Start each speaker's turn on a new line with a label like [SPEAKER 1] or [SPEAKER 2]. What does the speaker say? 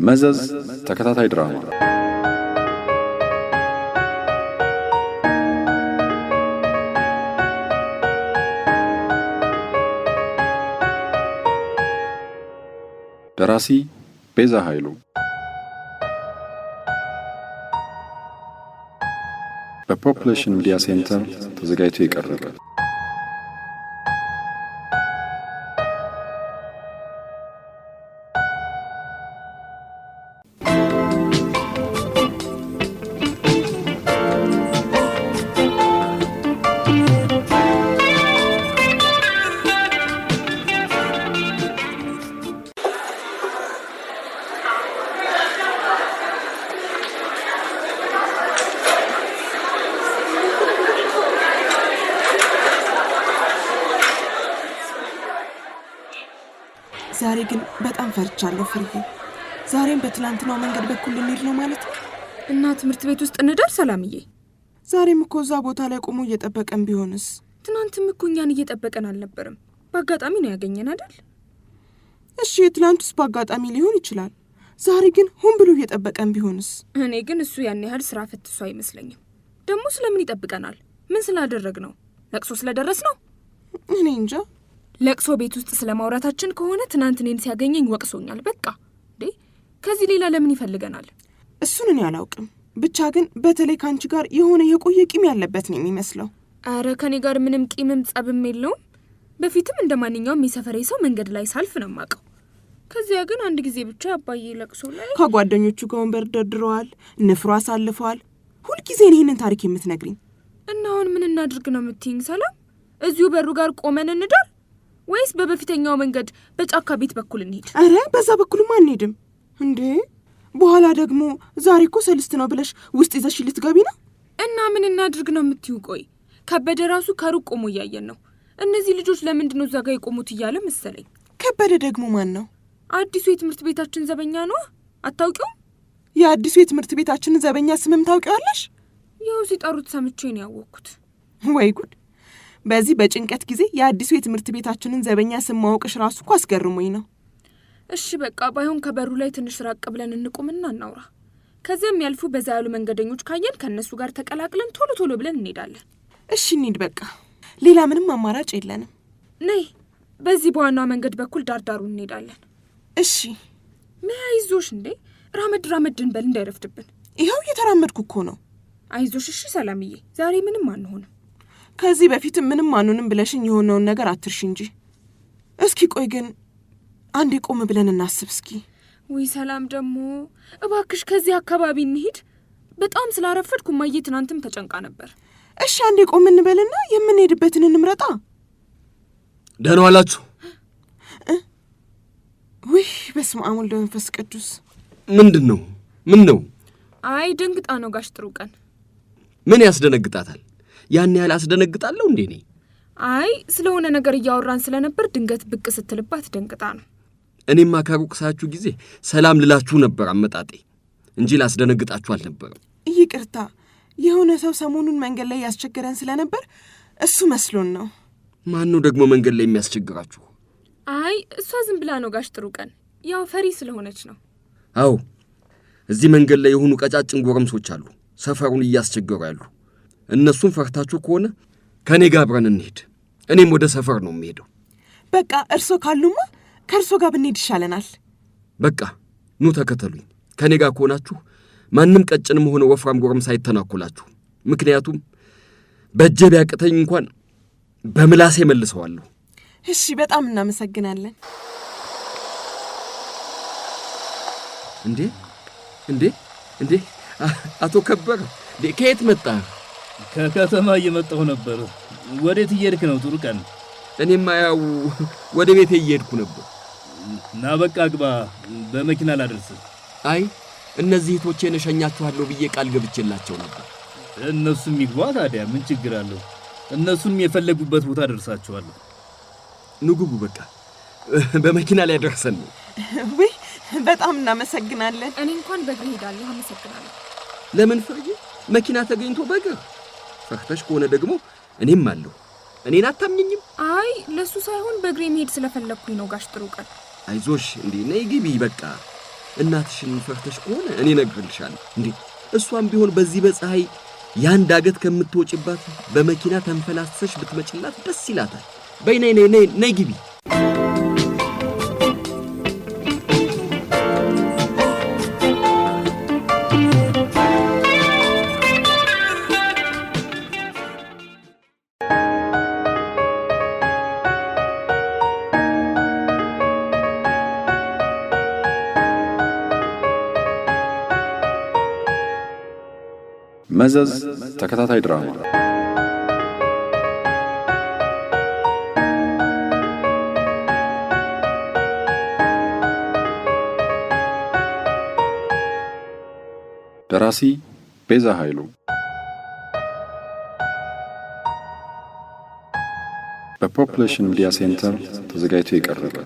[SPEAKER 1] መዘዝ ተከታታይ ድራማ ደራሲ ቤዛ ኃይሉ በፖፑሌሽን ሚዲያ ሴንተር ተዘጋጅቶ የቀረበ
[SPEAKER 2] ዛሬ ግን በጣም ፈርቻለሁ ፍርዬ። ዛሬም በትላንትናው መንገድ በኩል ልንሄድ ነው ማለት ነው
[SPEAKER 3] እና ትምህርት ቤት ውስጥ እንደር ሰላምዬ።
[SPEAKER 2] ዛሬም እኮ እዛ ቦታ ላይ ቆሞ እየጠበቀን ቢሆንስ?
[SPEAKER 3] ትናንትም እኮ እኛን እየጠበቀን አልነበረም። በአጋጣሚ ነው ያገኘን አይደል?
[SPEAKER 2] እሺ የትላንቱስ በአጋጣሚ ሊሆን ይችላል። ዛሬ ግን ሆን ብሎ እየጠበቀን ቢሆንስ?
[SPEAKER 3] እኔ ግን እሱ ያን ያህል ስራ ፈትሶ አይመስለኝም። ደግሞ ስለምን ይጠብቀናል? ምን ስላደረግ ነው? ለቅሶ ስለደረስ ነው?
[SPEAKER 2] እኔ እንጃ።
[SPEAKER 3] ለቅሶ ቤት ውስጥ ስለማውራታችን ከሆነ ትናንት እኔን ሲያገኘኝ ወቅሶኛል። በቃ እንዴ ከዚህ ሌላ ለምን ይፈልገናል?
[SPEAKER 2] እሱን እኔ አላውቅም። ብቻ ግን በተለይ ካንቺ ጋር የሆነ የቆየ ቂም ያለበት ነው የሚመስለው።
[SPEAKER 3] አረ ከኔ ጋር ምንም ቂምም ጸብም የለውም። በፊትም እንደማንኛውም የሰፈሬ ሰው መንገድ ላይ ሳልፍ ነው የማውቀው። ከዚያ ግን አንድ ጊዜ ብቻ አባዬ ለቅሶ ላይ
[SPEAKER 2] ከጓደኞቹ ጋር ወንበር ደርድረዋል፣ ንፍሮ አሳልፈዋል። ሁልጊዜ ይሄንን ታሪክ የምትነግሪኝ
[SPEAKER 3] እና አሁን ምን እናድርግ ነው የምትይኝ ሰላም? እዚሁ በሩ ጋር ቆመን እንደር ወይስ በበፊተኛው መንገድ በጫካ ቤት በኩል እንሂድ?
[SPEAKER 2] አረ በዛ በኩልማ አንሄድም እንዴ። በኋላ ደግሞ ዛሬ እኮ ሰልስት ነው ብለሽ ውስጥ ይዘሽ ልትገቢ ነው።
[SPEAKER 3] እና ምን እናድርግ ነው የምትይው? ቆይ ከበደ ራሱ ከሩቅ ቆሞ እያየን ነው። እነዚህ ልጆች ለምንድን ነው እዛ ጋር የቆሙት እያለ መሰለኝ።
[SPEAKER 2] ከበደ ደግሞ ማን ነው?
[SPEAKER 3] አዲሱ የትምህርት ቤታችን ዘበኛ ነው። አታውቂውም?
[SPEAKER 2] የአዲሱ የትምህርት ቤታችን ዘበኛ ስምም ታውቂዋለሽ?
[SPEAKER 3] ያው ሲጠሩት ሰምቼ ነው ያወቅኩት።
[SPEAKER 2] ወይ ጉድ! በዚህ በጭንቀት ጊዜ የአዲሱ የትምህርት ቤታችንን ዘበኛ ስም ማወቅሽ ራሱ እኮ አስገርሞኝ ነው።
[SPEAKER 3] እሺ በቃ ባይሆን ከበሩ ላይ ትንሽ ራቅ ብለን እንቁምና እናውራ። ከዚያም ያልፉ በዛ ያሉ መንገደኞች ካየን ከነሱ ጋር ተቀላቅለን ቶሎ ቶሎ ብለን እንሄዳለን።
[SPEAKER 2] እሺ እንሂድ በቃ። ሌላ ምንም አማራጭ የለንም።
[SPEAKER 3] ነይ በዚህ በዋናው መንገድ በኩል ዳርዳሩ እንሄዳለን።
[SPEAKER 2] እሺ
[SPEAKER 3] አይዞሽ እንዴ ራመድ ራመድ እንበል እንዳይረፍድብን።
[SPEAKER 2] ይኸው እየተራመድኩ እኮ ነው።
[SPEAKER 3] አይዞሽ እሺ ሰላምዬ፣ ዛሬ ምንም አንሆንም።
[SPEAKER 2] ከዚህ በፊት ምንም ማንንም ብለሽኝ የሆነውን ነገር አትርሽ እንጂ። እስኪ ቆይ ግን አንዴ ቆም ብለን እናስብ እስኪ።
[SPEAKER 3] ወይ ሰላም ደግሞ እባክሽ ከዚህ አካባቢ እንሂድ። በጣም ስላረፈድኩ ማየ ትናንትም ተጨንቃ ነበር።
[SPEAKER 2] እሺ አንዴ ቆም እንበልና የምንሄድበትን እንምረጣ።
[SPEAKER 4] ደህና ዋላችሁ?
[SPEAKER 2] ወይ በስመ አብ ወወልድ ወመንፈስ ቅዱስ።
[SPEAKER 4] ምንድነው? ምን ነው?
[SPEAKER 3] አይ ደንግጣ ነው ጋሽ ጥሩ ቀን።
[SPEAKER 4] ምን ያስደነግጣታል? ያን ያህል አስደነግጣለሁ እንዴ? ነኝ
[SPEAKER 3] አይ ስለሆነ ነገር እያወራን ስለነበር ድንገት ብቅ ስትልባት ደንግጣ ነው።
[SPEAKER 4] እኔማ ከሩቅ ሳያችሁ ጊዜ ሰላም ልላችሁ ነበር አመጣጤ እንጂ ላስደነግጣችሁ አልነበረም።
[SPEAKER 2] ይቅርታ፣ የሆነ ሰው ሰሞኑን መንገድ ላይ ያስቸገረን ስለነበር እሱ መስሎን ነው።
[SPEAKER 4] ማን ነው ደግሞ መንገድ ላይ የሚያስቸግራችሁ?
[SPEAKER 3] አይ እሷ ዝም ብላ ነው ጋሽ ጥሩ ቀን፣ ያው ፈሪ ስለሆነች ነው።
[SPEAKER 4] አዎ እዚህ መንገድ ላይ የሆኑ ቀጫጭን ጎረምሶች አሉ ሰፈሩን እያስቸገሩ ያሉ። እነሱን ፈርታችሁ ከሆነ ከኔ ጋር አብረን እንሄድ። እኔም ወደ ሰፈር ነው የምሄደው።
[SPEAKER 2] በቃ እርሶ ካሉማ ከእርሶ ጋር ብንሄድ ይሻለናል።
[SPEAKER 4] በቃ ኑ ተከተሉኝ። ከኔ ጋር ከሆናችሁ ማንም ቀጭንም ሆነ ወፍራም ጎረምሳ አይተናኮላችሁ። ምክንያቱም በእጄ ቢያቅተኝ እንኳን በምላሴ መልሰዋለሁ።
[SPEAKER 2] እሺ በጣም እናመሰግናለን።
[SPEAKER 4] እንዴ እንዴ እንዴ አቶ ከበረ ከየት መጣ?
[SPEAKER 5] ከከተማ እየመጣሁ ነበር። ወዴት እየሄድክ ነው ጥሩ ቀን?
[SPEAKER 4] እኔማ ያው ወደ ቤቴ እየሄድኩ ነበር።
[SPEAKER 5] ና በቃ ግባ፣ በመኪና ላደርስ።
[SPEAKER 4] አይ እነዚህ እህቶቼን እሸኛችኋለሁ ብዬ ቃል ገብቼላቸው ነበር።
[SPEAKER 5] እነሱም ይግባ ታዲያ ምን ችግር አለው? እነሱም የፈለጉበት ቦታ ደርሳቸዋለሁ።
[SPEAKER 4] ንጉቡ በቃ በመኪና ላይ ያደርሰን ነው።
[SPEAKER 2] ወይ በጣም እናመሰግናለን።
[SPEAKER 3] እኔ እንኳን በእግር ሄዳለሁ። አመሰግናለሁ።
[SPEAKER 4] ለምን ፍርዬ? መኪና ተገኝቶ በእግር ፈርተሽ ከሆነ ደግሞ እኔም አለሁ። እኔን አታምኝኝም?
[SPEAKER 3] አይ ለሱ ሳይሆን በእግሬ መሄድ ስለፈለኩኝ ነው ጋሽ ጥሩ ቀን።
[SPEAKER 4] አይዞሽ እንዴ ነይ ግቢ በቃ። እናትሽን ፈርተሽ ከሆነ እኔ እነግርልሻለሁ። እንዴ እሷም ቢሆን በዚህ በፀሐይ ያን ዳገት ከምትወጪባት በመኪና ተንፈላሰሽ ብትመጭላት ደስ ይላታል። በይ ነይ ግቢ።
[SPEAKER 1] መዘዝ ተከታታይ ድራማ ደራሲ ቤዛ ኃይሉ በፖፑሌሽን ሚዲያ ሴንተር ተዘጋጅቶ የቀረበ